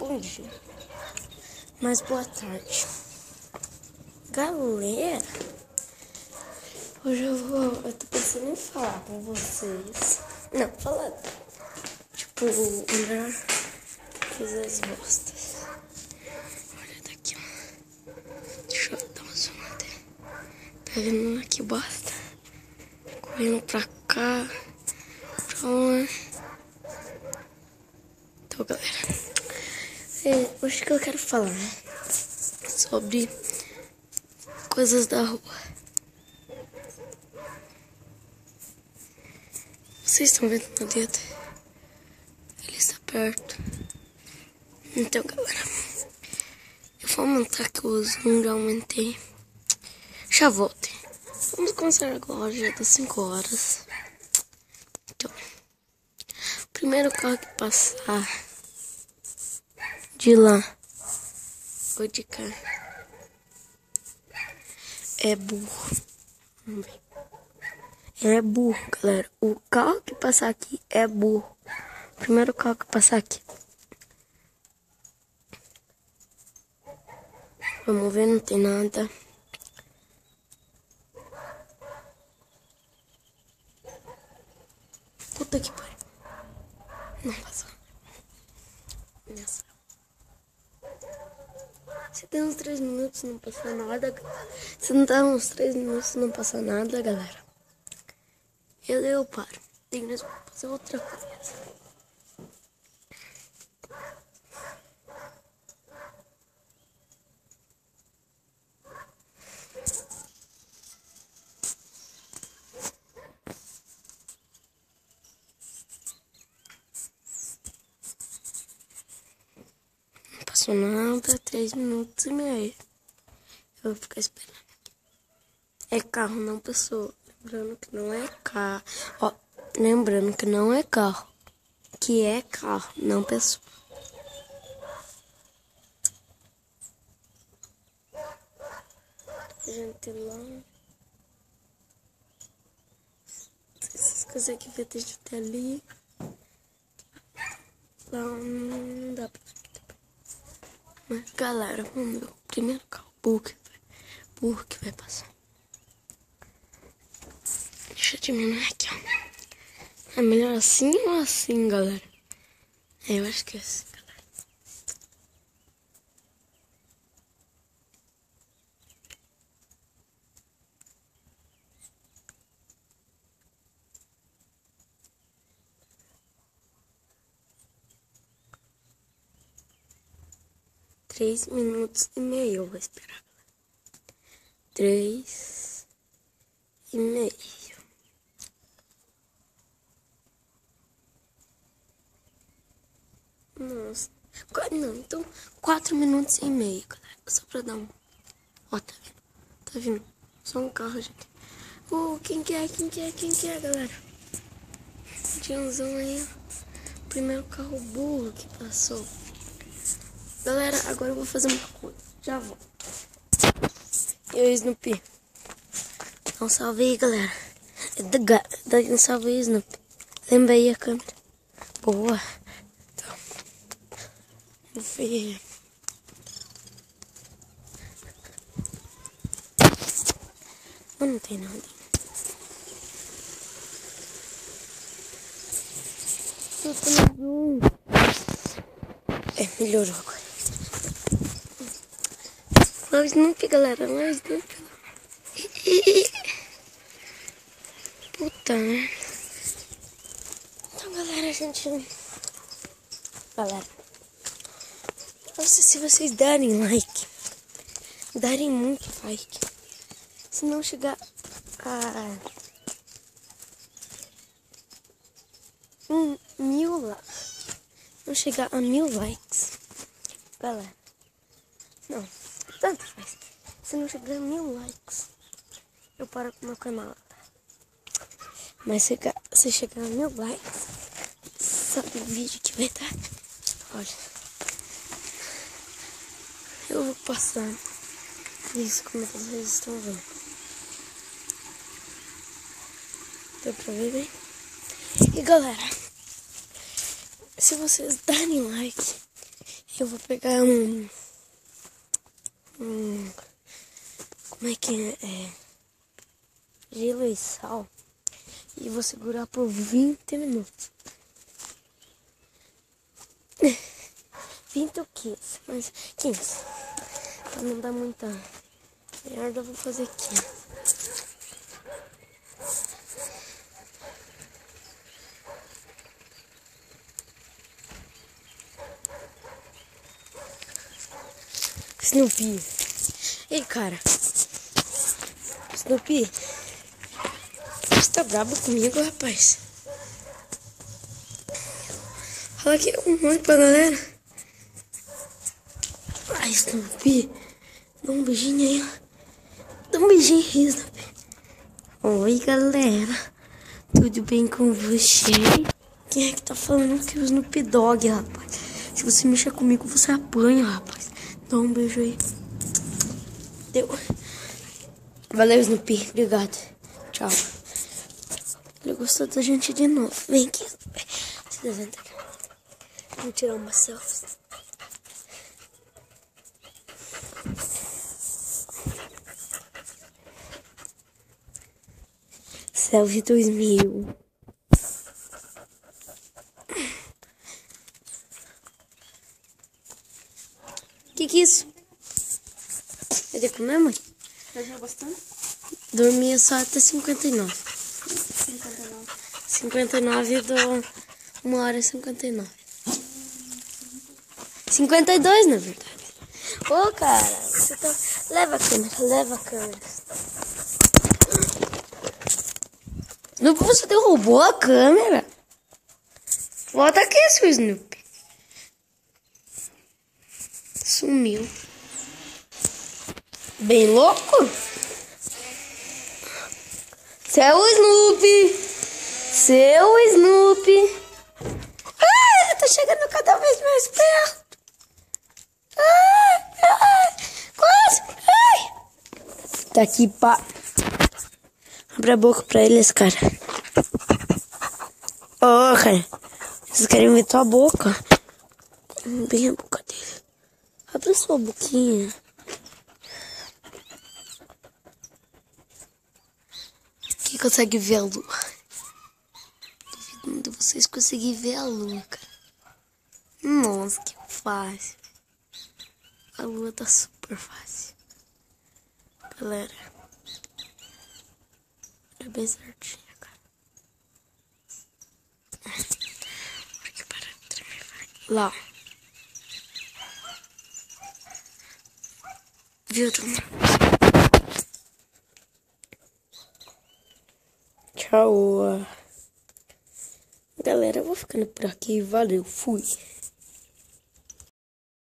bom dia, mas boa tarde. Galera, hoje eu tô pensando em falar com vocês. Não, falar, tipo, olhar coisas bostas. Olha daqui, ó. Deixa eu dar uma zoada. Tá vendo lá que bosta? Correndo pra cá, pra lá. Então, galera, hoje que eu quero falar sobre coisas da rua. Vocês estão vendo meu dedo? Ele está perto. Então, galera, eu vou aumentar aqui o zoom, já aumentei. Já voltei. Vamos começar agora, já das 5 horas. Então, o primeiro carro que passar de lá ou de cá é burro. Vamos ver. É burro, galera. O carro que passar aqui é burro. O primeiro carro que passar aqui. Vamos ver, não tem nada. Puta que pariu. Não passou. Nessa. Se tem uns 3 minutos não passar nada. Se não dá uns 3 minutos não passar nada, galera. Eu paro. Tem que fazer outra coisa. Não passou nada. 3 minutos e meio. Eu vou ficar esperando aqui. É carro, não pessoa. Lembrando que não é carro. Ó, lembrando que não é carro. Que é carro, não pessoa. Gente, lá. Essas coisas aqui vai ter gente ali. Lá não dá pra ver. Mas, galera, vamos ver o primeiro carro. Burro que vai passar. Deixa eu diminuir aqui, ó. É melhor assim ou assim, galera? Eu acho que é assim, galera. Três minutos e meio eu vou esperar. 3 e meio. Nossa. Não, então 4 minutos e meio, galera. Só pra dar um. Ó, tá vendo? Tá vindo. Só um carro, gente. Quem que é, galera? Tiãozão aí, ó. Primeiro carro burro que passou. Galera, agora eu vou fazer uma coisa. Já volto. E o Snoopy. Dá um salve aí, galera. Dá um salve aí, Snoopy. Lembra aí a câmera. Boa. Então, vou ver. Não tem nada. Eu tô no zoom. Melhorou agora. Olha o Snoopy, galera. Olha o Snoopy. Puta, né? Então, galera, Galera, se vocês derem like, darem muito like, se não chegar a 1000 likes, galera, não, tanto faz. Se não chegar a 1000 likes, eu paro com o meu canal. Mas se chegar a 1000 likes, sabe o vídeo que vai dar? Olha, eu vou passar isso como vocês estão vendo. Deu pra ver bem? E galera, se vocês darem like Eu vou pegar um como é que é? Gelo e sal. E vou segurar por 20 minutos. 20 ou 15, mas 15. Pra não dar muita merda, eu vou fazer 15. Snoopy. Ei, cara. Snoopy. Você tá brabo comigo, rapaz? Fala aqui um oi pra galera. Ai, Snoopy. Dá um beijinho aí, ó. Dá um beijinho aí, Snoopy. Oi, galera. Tudo bem com você? Quem é que tá falando que o Snoopy Dogg, rapaz? Se você mexer comigo, você apanha, rapaz. Dá um beijo aí. Deu. Valeu, Snoopy. Obrigado. Tchau. Ele gostou da gente de novo. Vem aqui. Se levanta aqui. Vamos tirar uma selfie. Selfie 2000. Que é isso? É de comer, mãe? Dormiu bastante? Dormia só até 59. 59 do 1h59. 52, na verdade. Ô, cara, você tá... Leva a câmera, leva a câmera. Snoopy, você derrubou a câmera? Volta aqui, seu Snoopy. Sumiu. Bem louco? Seu Snoopy. Seu Snoopy. Ai, ele tá chegando cada vez mais perto. Ai, ai, quase. Ai. Tá aqui, pá. Abre a boca pra eles, cara. Ô, cara. Vocês querem ver tua boca? Bem a boca dele. Abre a sua boquinha. Quem consegue ver a lua? Duvido de vocês conseguirem ver a lua, cara. Nossa, que fácil. A lua tá super fácil. Galera. É bem certinho, cara. Aqui para de tremer, vai. Lá. Viu, turma? Tchau. Galera, eu vou ficando por aqui. Valeu, fui.